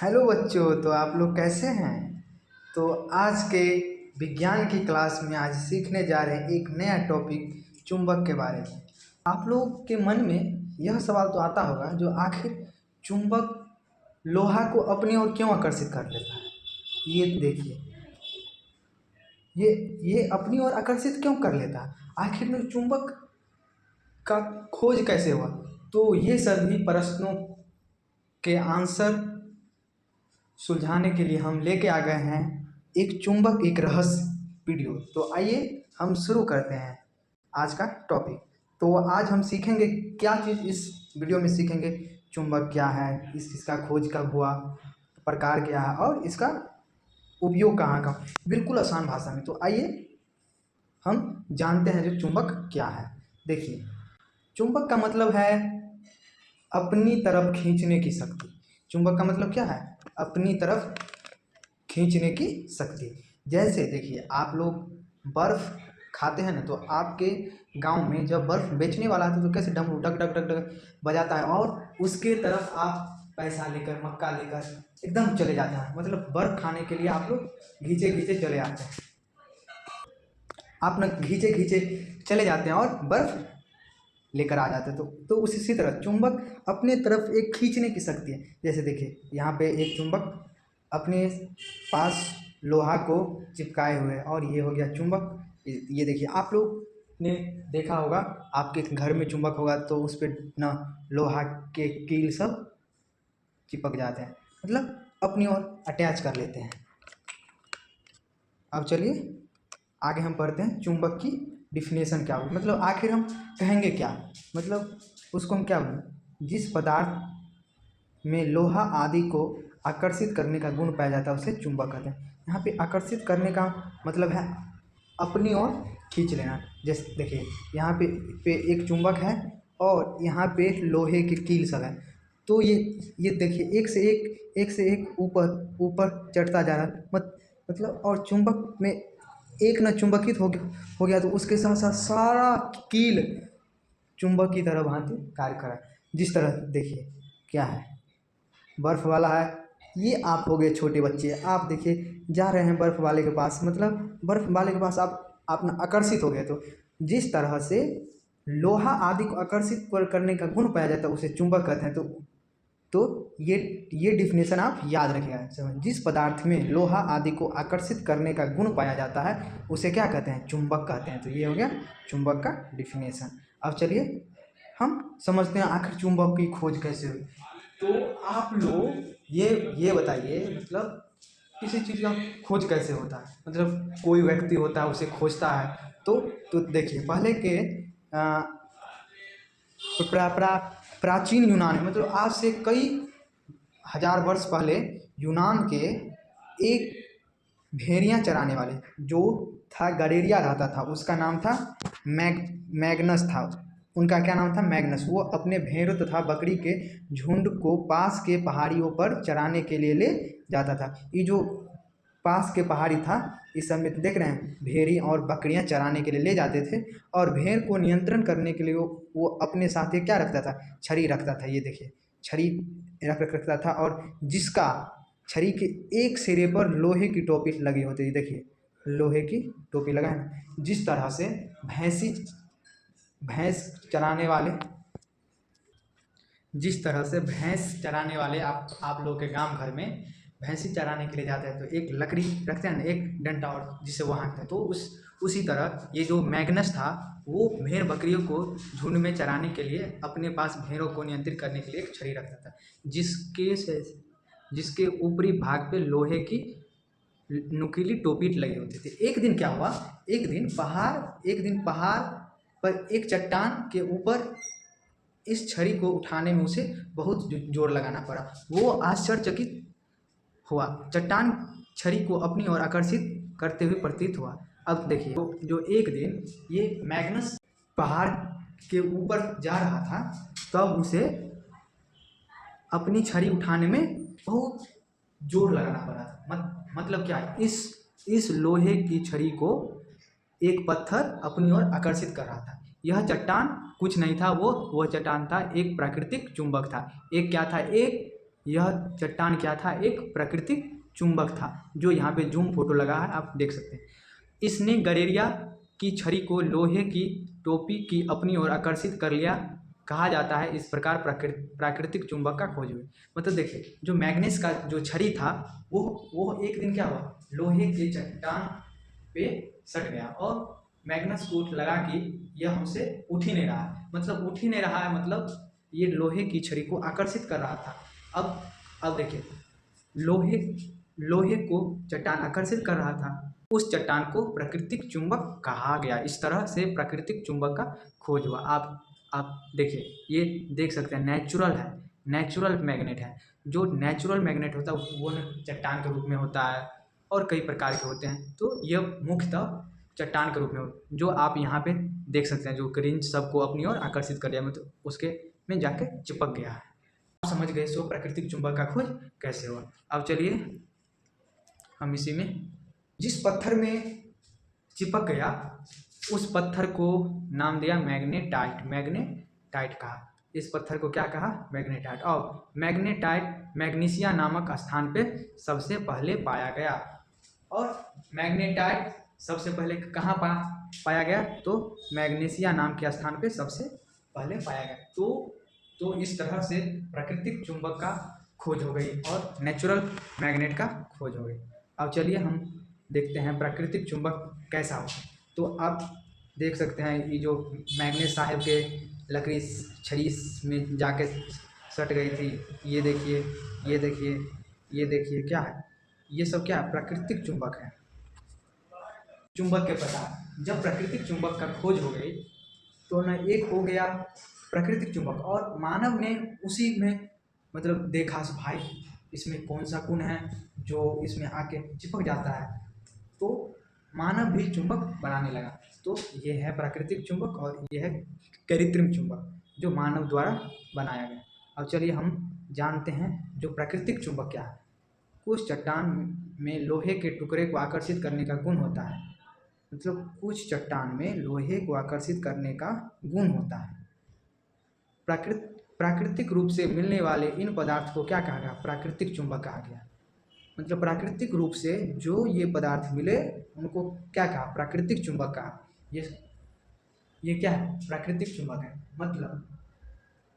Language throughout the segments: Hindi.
हेलो बच्चों, तो आप लोग कैसे हैं। तो आज के विज्ञान की क्लास में आज सीखने जा रहे हैं एक नया टॉपिक चुंबक के बारे में। आप लोग के मन में यह सवाल तो आता होगा जो आखिर चुंबक लोहा को अपनी ओर क्यों आकर्षित कर लेता है। ये देखिए, ये अपनी ओर आकर्षित क्यों कर लेता है, आखिर में चुंबक का खोज कैसे हुआ। तो ये सभी प्रश्नों के आंसर सुलझाने के लिए हम लेके आ गए हैं एक चुंबक एक रहस्य वीडियो। तो आइए हम शुरू करते हैं आज का टॉपिक। तो आज हम सीखेंगे क्या चीज़ इस वीडियो में सीखेंगे। चुंबक क्या है, इसका खोज कब हुआ, प्रकार क्या है और इसका उपयोग कहाँ का, बिल्कुल आसान भाषा में। तो आइए हम जानते हैं जो चुंबक क्या है। देखिए, चुंबक का मतलब है अपनी तरफ खींचने की शक्ति। चुंबक का मतलब क्या है, अपनी तरफ खींचने की शक्ति। जैसे देखिए, आप लोग बर्फ खाते हैं ना, तो आपके गांव में जब बर्फ बेचने वाला आता है तो कैसे डमरू डग डग डग डग बजाता है और उसके तरफ आप पैसा लेकर मक्का लेकर एकदम चले जाते हैं। मतलब बर्फ खाने के लिए आप लोग घींचे घींचे चले आते हैं। आप ना घींचे घींचे चले जाते हैं और बर्फ लेकर आ जाते हैं। तो उसी तरह चुंबक अपने तरफ एक खींचने की शक्ति है। जैसे देखिए, यहाँ पे एक चुंबक अपने पास लोहा को चिपकाए हुए है और ये हो गया चुंबक। ये देखिए, आप लोग ने देखा होगा आपके घर में चुंबक होगा तो उस पर ना लोहा के कील सब चिपक जाते हैं, मतलब अपनी ओर अटैच कर लेते हैं। अब चलिए आगे हम पढ़ते हैं चुंबक की डिफिनेशन क्या होगी, मतलब आखिर हम कहेंगे क्या, मतलब उसको हम क्या बोलें। जिस पदार्थ में लोहा आदि को आकर्षित करने का गुण पाया जाता है उसे चुंबक कहते हैं। यहाँ पे आकर्षित करने का मतलब है अपनी ओर खींच लेना। जैसे देखिए, यहाँ पे एक चुंबक है और यहाँ पे लोहे की कील सब है। तो ये देखिए, एक से एक ऊपर ऊपर चढ़ता जा रहा है। मतलब और चुंबक में एक न चुंबकित हो गया तो उसके साथ साथ सारा कील चुंबक की तरह भांति कार्य करा। जिस तरह देखिए क्या है, बर्फ वाला है। ये आप हो गए छोटे बच्चे, आप देखिए जा रहे हैं बर्फ वाले के पास, मतलब बर्फ वाले के पास आप ना आकर्षित हो गए। तो जिस तरह से लोहा आदि को आकर्षित करने का गुण पाया जाता है उसे चुंबक कहते हैं। तो ये डिफिनेशन आप याद रखिएगा। जिस पदार्थ में लोहा आदि को आकर्षित करने का गुण पाया जाता है उसे क्या कहते हैं, चुंबक कहते हैं। तो ये हो गया चुंबक का डिफिनेशन। अब चलिए हम समझते हैं आखिर चुंबक की खोज कैसे हुई। तो आप लोग ये बताइए, मतलब किसी चीज़ का खोज कैसे होता है, मतलब कोई व्यक्ति होता है उसे खोजता है। तो देखिए, पहले के प्राचीन यूनान में, मतलब आज से कई हजार वर्ष पहले यूनान के एक भेड़ियाँ चराने वाले जो था, गडेरिया रहता था, उसका नाम था मैग्नस था। उनका क्या नाम था, मैग्नस। वो अपने भेड़ों तथा बकरी के झुंड को पास के पहाड़ियों पर चराने के लिए ले जाता था। ये जो पास के पहाड़ी था, इस सब में देख रहे हैं भेड़ी और बकरियां चराने के लिए ले जाते थे। और भेड़ को नियंत्रण करने के लिए वो अपने साथ ये क्या रखता था, छड़ी रखता था। ये देखिए, छड़ी रखता था और जिसका छड़ी के एक सिरे पर लोहे की टोपी लगी होती है। देखिए, लोहे की टोपी लगा है ना। जिस तरह से भैंस चराने वाले आप लोग के गांव घर में भैंसी चराने के लिए जाते हैं तो एक लकड़ी रखते हैं ना, एक डंडा, और जिससे वो हाँकते हैं। तो उसी तरह ये जो मैग्नस था वो भेड़ बकरियों को झुंड में चराने के लिए अपने पास भेड़ों को नियंत्रित करने के लिए एक छड़ी रखता था, जिसके ऊपरी भाग पे लोहे की नुकीली टोपी लगी होती थी। एक दिन क्या हुआ, एक दिन पहाड़ पर एक चट्टान के ऊपर इस छड़ी को उठाने में उसे बहुत जोर लगाना पड़ा। वो आश्चर्यचकित हुआ, चट्टान छड़ी को अपनी ओर आकर्षित करते हुए प्रतीत हुआ। अब देखिए, जो एक दिन ये मैग्नस पहाड़ के ऊपर जा रहा था तब उसे अपनी छड़ी उठाने में बहुत जोर लगाना पड़ा था। मतलब क्या है, इस लोहे की छड़ी को एक पत्थर अपनी ओर आकर्षित कर रहा था। यह चट्टान कुछ नहीं था, वो चट्टान था एक प्राकृतिक चुंबक था। एक क्या था, एक यह चट्टान क्या था, एक प्राकृतिक चुंबक था, जो यहाँ पे जूम फोटो लगा है आप देख सकते हैं। इसने गडेरिया की छड़ी को लोहे की टोपी की अपनी ओर आकर्षित कर लिया। कहा जाता है इस प्रकार प्राकृतिक चुंबक का खोज हुई। मतलब देखिए, जो मैग्नेस का जो छड़ी था वो एक दिन क्या हुआ, लोहे के चट्टान पे सट गया और मैग्नेस को लगा कि यह हमसे उठ ही नहीं रहा है। मतलब उठ ही नहीं रहा है, मतलब ये लोहे की छड़ी को आकर्षित कर रहा था। अब देखिए, लोहे लोहे को चट्टान आकर्षित कर रहा था, उस चट्टान को प्राकृतिक चुंबक कहा गया। इस तरह से प्राकृतिक चुंबक का खोज हुआ। आप देखिए, ये देख सकते हैं, नेचुरल है, नेचुरल मैग्नेट है। जो नेचुरल मैग्नेट होता है वो चट्टान के रूप में होता है और कई प्रकार के होते हैं। तो यह मुख्यतः चट्टान के रूप में जो आप यहाँ पे देख सकते हैं, जो क्रिंच सबको अपनी ओर आकर्षित कर लिया, मतलब उसके में जाके चिपक गया है। आप समझ गए सो प्राकृतिक चुंबक का खोज कैसे हुआ। अब चलिए हम इसी में जिस पत्थर में चिपक गया उस पत्थर को नाम दिया मैग्नेटाइट। मैग्नेटाइट कहा, इस पत्थर को क्या कहा, मैग्नेटाइट। और मैग्नेटाइट मैग्नीशिया नामक स्थान पे सबसे पहले पाया गया। और मैग्नेटाइट सबसे पहले कहाँ पाया गया, तो मैग्नीशिया नाम के स्थान पे सबसे पहले पाया गया। तो इस तरह से प्राकृतिक चुंबक का खोज हो गई और नेचुरल मैग्नेट का खोज हो गई। अब चलिए हम देखते हैं प्राकृतिक चुंबक कैसा हो। तो आप देख सकते हैं ये जो मैग्नेट साहब के लकड़ी छड़ी में जाके सट गई थी, ये देखिए, ये देखिए, ये देखिए, क्या है, ये सब क्या है, प्राकृतिक चुंबक है। चुंबक के प्रकार, जब प्राकृतिक चुंबक का खोज हो गई तो न एक हो गया प्राकृतिक चुंबक, और मानव ने उसी में मतलब देखा भाई इसमें कौन सा गुण है जो इसमें आके चिपक जाता है, तो मानव भी चुंबक बनाने लगा। तो ये है प्राकृतिक चुंबक और यह है कृत्रिम चुंबक जो मानव द्वारा बनाया गया। अब चलिए हम जानते हैं जो प्राकृतिक चुंबक क्या है। कुछ चट्टान में लोहे के टुकड़े को आकर्षित करने का गुण होता है। मतलब कुछ चट्टान में लोहे को आकर्षित करने का गुण होता है। प्राकृतिक रूप से मिलने वाले इन पदार्थ को क्या कहा गया, प्राकृतिक चुंबक कहा गया। मतलब प्राकृतिक रूप से जो ये पदार्थ मिले उनको क्या कहा, प्राकृतिक चुंबक कहा। ये क्या है, प्राकृतिक चुंबक है।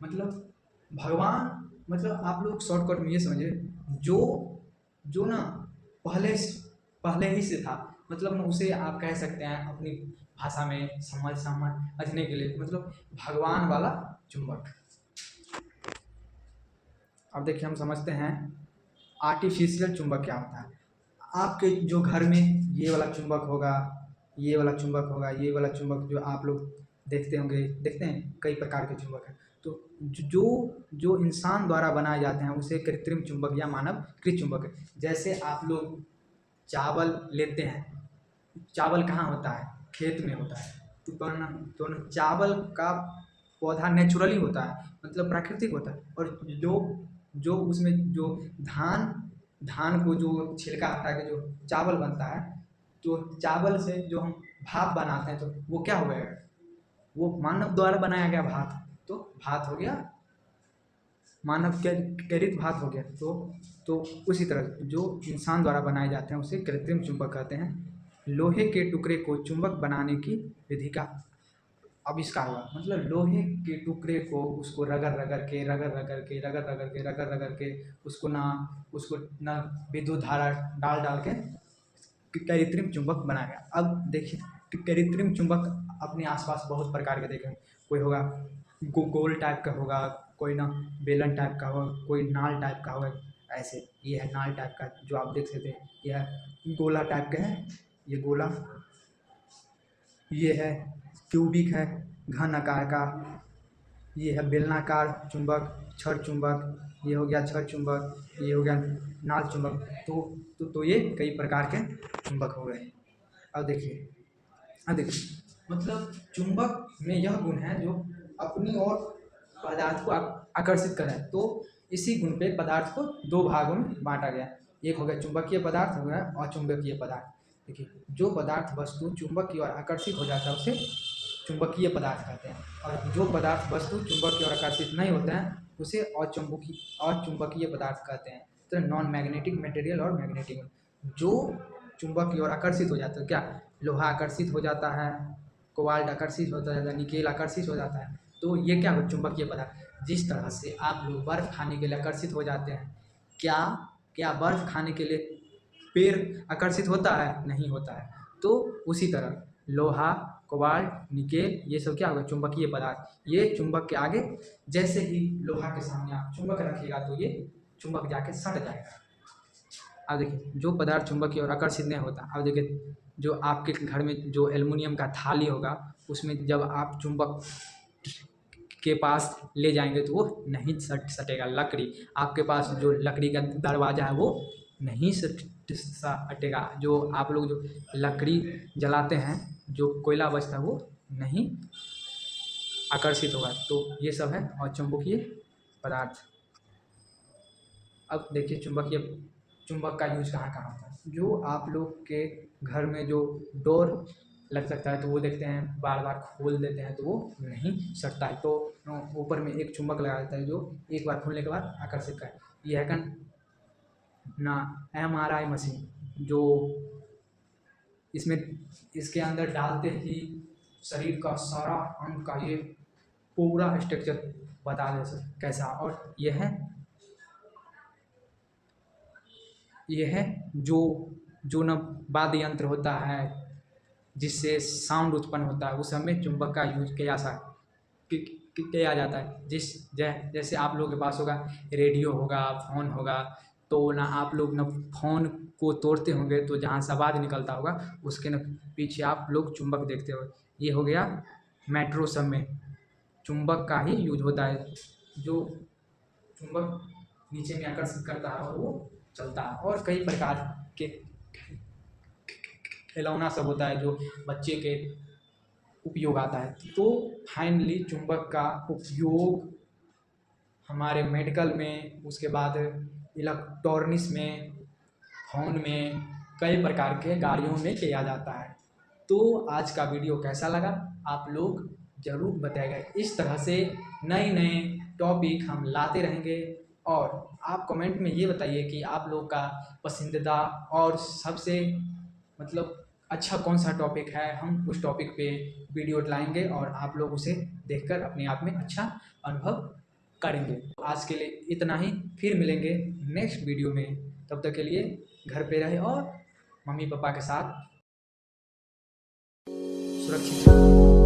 मतलब भगवान, मतलब आप लोग शॉर्टकट में ये समझे, जो ना पहले ही से था, मतलब ना उसे आप कह सकते हैं अपनी भाषा में समझने के लिए, मतलब भगवान वाला चुंबक। अब देखिए हम समझते हैं आर्टिफिशियल चुंबक क्या होता है। आपके जो घर में ये वाला चुंबक होगा, ये वाला चुंबक होगा, ये वाला चुंबक जो आप लोग देखते हैं, कई प्रकार के चुंबक हैं। तो जो इंसान द्वारा बनाए जाते हैं उसे कृत्रिम चुंबक या मानवकृत चुंबक है। जैसे आप लोग चावल लेते हैं, चावल कहाँ होता है, खेत में होता है। तो चावल का पौधा नेचुरली होता है, मतलब प्राकृतिक होता है। और जो उसमें जो धान को जो छिलका हटा के जो चावल बनता है, तो चावल से जो हम भात बनाते हैं तो वो क्या हो गया, वो मानव द्वारा बनाया गया भात। तो भात हो गया, मानव कृत भात हो गया। तो उसी तरह जो इंसान द्वारा बनाए जाते हैं उसे कृत्रिम चुंबक कहते हैं। लोहे के टुकड़े को चुंबक बनाने की विधि का आविष्कार हुआ। मतलब लोहे के टुकड़े को उसको रगड़ के उसको ना विद्युत धारा डाल के कृत्रिम चुंबक बनाया गया। अब देखिए कृत्रिम चुंबक अपने आसपास बहुत प्रकार के देखें, कोई होगा गोल टाइप का होगा, कोई ना बेलन टाइप का होगा, कोई नाल टाइप का होगा। ऐसे ये है नाल टाइप का जो आप देख सकते हैं, यह गोला टाइप का है, ये गोला, ये है क्यूबिक है घन आकार का, ये है बेलनाकार चुंबक, छड़ चुंबक, ये हो गया छड़ चुंबक, ये हो गया नाल चुंबक। तो ये कई प्रकार के चुंबक हो गए। अब देखिए मतलब चुंबक में यह गुण है जो अपनी ओर पदार्थ को आकर्षित करे। तो इसी गुण पे पदार्थ को दो भागों में बांटा गया। एक हो गया चुंबकीय पदार्थ, हो गया अचुंबकीय पदार्थ। देखिए जो पदार्थ वस्तु चुंबक की ओर आकर्षित हो जाता है उसे चुंबकीय पदार्थ कहते हैं। और जो पदार्थ वस्तु चुंबक की ओर आकर्षित नहीं होते हैं उसे अचुंबकीय पदार्थ कहते हैं। तो नॉन मैग्नेटिक मटेरियल और मैग्नेटिक, जो चुंबक की ओर आकर्षित हो जाता है, क्या लोहा आकर्षित हो जाता है, कोबाल्ट आकर्षित होता है, निकेल आकर्षित हो जाता है, तो ये क्या हो चुंबकीय पदार्थ। जिस तरह से आप लोग बर्फ़ खाने के लिए आकर्षित हो जाते हैं, क्या क्या बर्फ़ खाने के लिए पेड़ आकर्षित होता है? नहीं होता है। तो उसी तरह लोहा, कोबाल्ट, निकेल, ये सब क्या होगा चुंबकीय पदार्थ। ये चुंबक के आगे, जैसे ही लोहा के सामने आप चुंबक रखिएगा तो ये चुंबक जाके सट जाएगा। अब देखिए जो पदार्थ चुंबक की ओर आकर्षित नहीं होता, अब देखिए जो आपके घर में जो एल्युमिनियम का थाली होगा उसमें जब आप चुंबक के पास ले जाएंगे तो वो नहीं सटेगा। लकड़ी, आपके पास जो लकड़ी का दरवाज़ा है वो नहीं सटेगा। जो आप लोग जो लकड़ी जलाते हैं, जो कोयला बचता है वो नहीं आकर्षित होगा। तो ये सब है और चुंबकीय पदार्थ। अब देखिए चुंबक का यूज कहाँ कहाँ होता है। जो आप लोग के घर में जो डोर लग सकता है तो वो देखते हैं बार बार खोल देते हैं तो वो नहीं सटता है। तो ऊपर में एक चुंबक लगा देता है जो एक बार खोलने के बाद आकर्षित करे। ये है ना MRI मशीन, जो इसमें इसके अंदर डालते ही शरीर का सारा अंग का ये पूरा स्ट्रक्चर बता दे कैसा। और यह है जो न वाद्य यंत्र होता है जिससे साउंड उत्पन्न होता है, उस समय चुंबक का यूज किया जाता है। जैसे आप लोगों के पास होगा रेडियो होगा, फ़ोन होगा, तो ना आप लोग न फ़ोन को तोड़ते होंगे तो जहाँ से आवाज़ निकलता होगा उसके न पीछे आप लोग चुंबक देखते हो। ये हो गया मेट्रो सब में चुंबक का ही यूज होता है। जो चुंबक नीचे में आकर्षित करता है और वो चलता है। और कई प्रकार के खिलौना सब होता है जो बच्चे के उपयोग आता है। तो फाइनली चुंबक का उपयोग हमारे मेडिकल में, उसके बाद इलेक्ट्रॉनिक्स में, फोन में, कई प्रकार के गाड़ियों में किया जाता है। तो आज का वीडियो कैसा लगा आप लोग ज़रूर बताइएगा। इस तरह से नए नए टॉपिक हम लाते रहेंगे। और आप कमेंट में ये बताइए कि आप लोग का पसंदीदा और सबसे मतलब अच्छा कौन सा टॉपिक है। हम उस टॉपिक पे वीडियो लाएंगे और आप लोग उसे देखकर अपने आप में अच्छा अनुभव करेंगे। आज के लिए इतना ही, फिर मिलेंगे नेक्स्ट वीडियो में। तब तक के लिए घर पे रहे और मम्मी पापा के साथ सुरक्षित रहें।